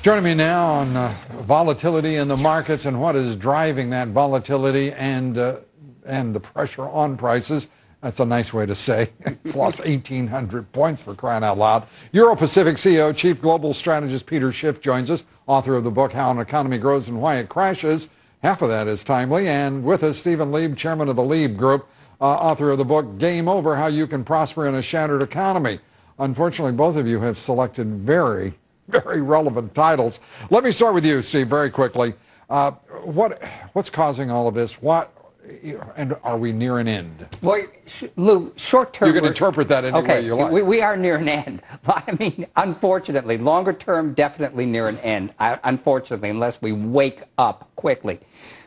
Joining me now on volatility in the markets and what is driving that volatility and the pressure on prices. That's a nice way to say. It's lost 1,800 points, for crying out loud. Euro-Pacific CEO, Chief Global Strategist Peter Schiff joins us, author of the book How an Economy Grows and Why It Crashes. Half of that is timely. And with us, Stephen Lieb, chairman of the Lieb Group, author of the book Game Over, How You Can Prosper in a Shattered Economy. Unfortunately, both of you have selected very relevant titles. Let me start with you, Steve, very quickly. What's causing all of this? And are we near an end? Well, Lou, short term... You can interpret that any way you like. We are near an end. I mean, unfortunately, longer term, definitely near an end, unfortunately, unless we wake up quickly.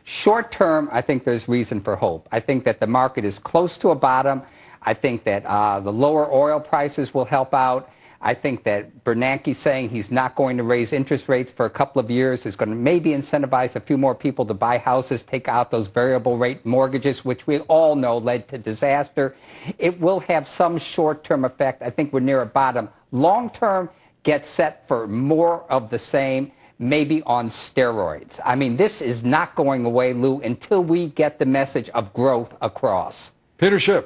Short term, I think there's reason for hope. I think that the market is close to a bottom. I think that the lower oil prices will help out. I think that Bernanke saying he's not going to raise interest rates for a couple of years is going to maybe incentivize a few more people to buy houses, take out those variable rate mortgages, which we all know led to disaster. It will have some short-term effect. I think we're near a bottom. Long-term, get set for more of the same, maybe on steroids. I mean, this is not going away, Lou, until we get the message of growth across. Peter Schiff.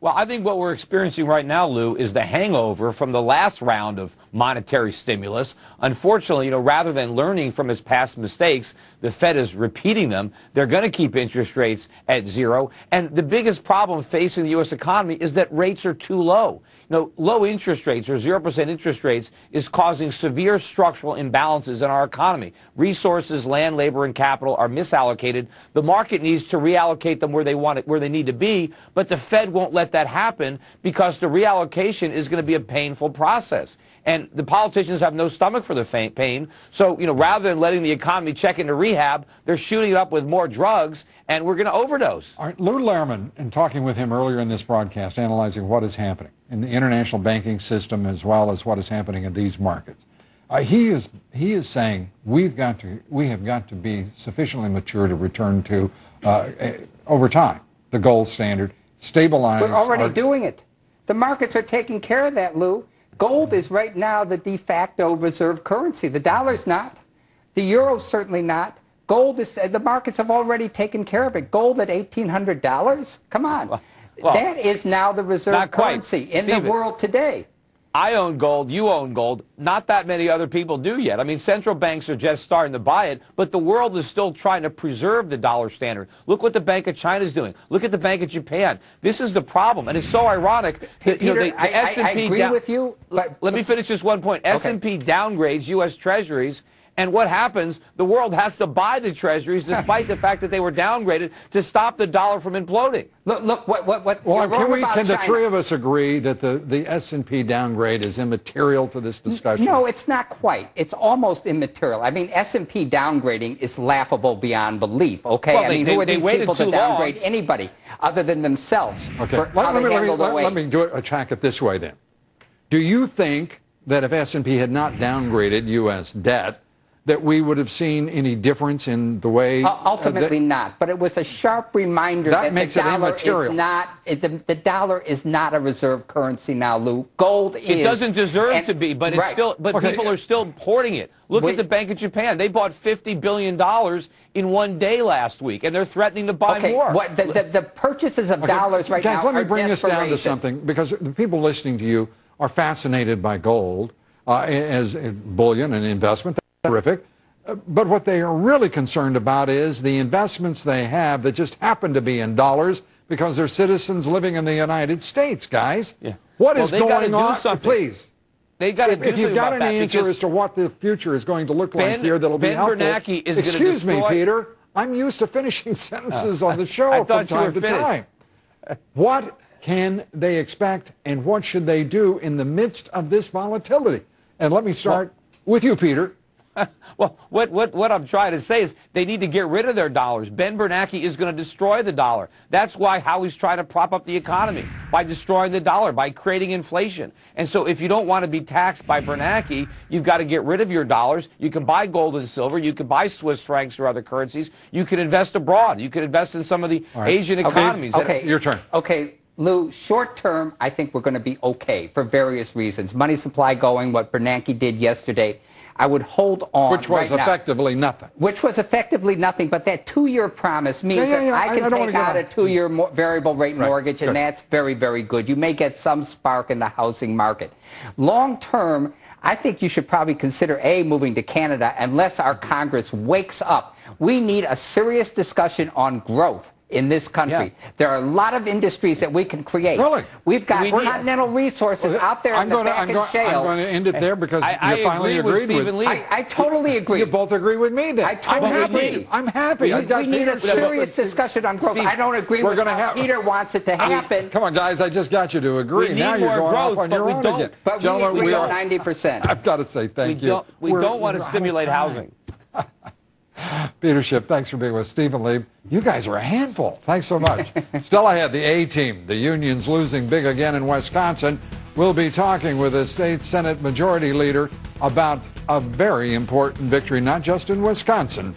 Well, I think what we're experiencing right now, Lou, is the hangover from the last round of monetary stimulus. Unfortunately, rather than learning from its past mistakes, the Fed is repeating them. They're going to keep interest rates at zero. And the biggest problem facing the U.S. economy is that rates are too low. Low interest rates or 0% interest rates is causing severe structural imbalances in our economy. Resources, land, labor, and capital are misallocated. The market needs to reallocate them where they need to be, but the Fed won't let that happen because the reallocation is going to be a painful process. And the politicians have no stomach for the pain. So, rather than letting the economy check into rehab, they're shooting it up with more drugs, and we're going to overdose. All right, Lou Lehrman, in talking with him earlier in this broadcast, analyzing what is happening in the international banking system as well as what is happening in these markets, he is saying we have got to be sufficiently mature to return to over time the gold standard, stabilize. We're already doing it. The markets are taking care of that, Lou. Gold is right now the de facto reserve currency. The dollar's not. The euro's certainly not. Gold is, the markets have already taken care of it. Gold at $1,800? Come on. Well, that is now the reserve currency in the world today. I own gold, you own gold. Not that many other people do yet. I mean, central banks are just starting to buy it, but the world is still trying to preserve the dollar standard. Look what the Bank of China is doing. Look at the Bank of Japan. This is the problem, and it's so ironic that Peter, the S&P... I agree with you. Let me finish this one point. Okay. S&P downgrades U.S. Treasuries, and what happens? The world has to buy the treasuries despite the fact that they were downgraded to stop the dollar from imploding. Look, what well, can the three of us agree that the S&P downgrade is immaterial to this discussion? No, it's not quite. It's almost immaterial. I mean, S&P downgrading is laughable beyond belief, okay? Well, I mean, who are these people to downgrade anybody other than themselves for how they handle the weight? Let me attack it this way then. Do you think that if S&P had not downgraded U.S. debt, that we would have seen any difference in the way... Ultimately not, but it was a sharp reminder that the dollar is not, the dollar is not a reserve currency now, Lou. Gold is... It doesn't deserve to be, but it's still, people are still hoarding it. Look at the Bank of Japan. They bought $50 billion in one day last week, and they're threatening to buy more. The purchases of dollars right now are let me bring this down to something, because the people listening to you are fascinated by gold as bullion and investment. Terrific. But what they are really concerned about is the investments they have that just happen to be in dollars because they're citizens living in the United States, guys. Yeah. What is going on? Please. They've got to do something about that. If you've got an answer as to what the future is going to look like here that'll be helpful. Bernanke is Excuse me, Peter. I'm used to finishing sentences on the show from time to time. What can they expect and what should they do in the midst of this volatility? And let me start with you, Peter. Well, what I'm trying to say is they need to get rid of their dollars. Ben Bernanke is going to destroy the dollar. That's how he's trying to prop up the economy, by destroying the dollar, by creating inflation. And so if you don't want to be taxed by Bernanke, you've got to get rid of your dollars. You can buy gold and silver. You can buy Swiss francs or other currencies. You can invest abroad. You can invest in some of the Asian economies. Okay, your turn. Okay. Lou, short term, I think we're going to be okay for various reasons. Money supply going, what Bernanke did yesterday. I would hold on. Which was right now. effectively nothing. Which was effectively nothing, but that 2-year promise means Yeah, that I can don't wanna take get out on. a 2-year variable rate mortgage, Good. and that's very, very good. You may get some spark in the housing market. Long term, I think you should probably consider, A, moving to Canada unless our Congress wakes up. We need a serious discussion on growth in this country. Yeah. There are a lot of industries that we can create. Really? We've got We need- continental resources out there in the back of shale. I'm going to end it there because I you finally agree with agreed Stephen Lee. I totally agree. You both agree with me then. I totally I'm happy. agree. I'm happy. I've got We need a Peter- serious discussion on growth. Steve, I don't agree we're with gonna how have- Peter wants it to happen. Come on, guys. I just got you to agree. We need now you're more going growth, off on but your we own don't. again. But Gentlemen, we are. are 90%. I've got to say thank you. We don't want to stimulate housing. Peter Schiff, thanks for being with Stephen Lee. You guys are a handful. Thanks so much. Still ahead, the A-team. The union's losing big again in Wisconsin. We'll be talking with the state Senate Majority Leader about a very important victory, not just in Wisconsin,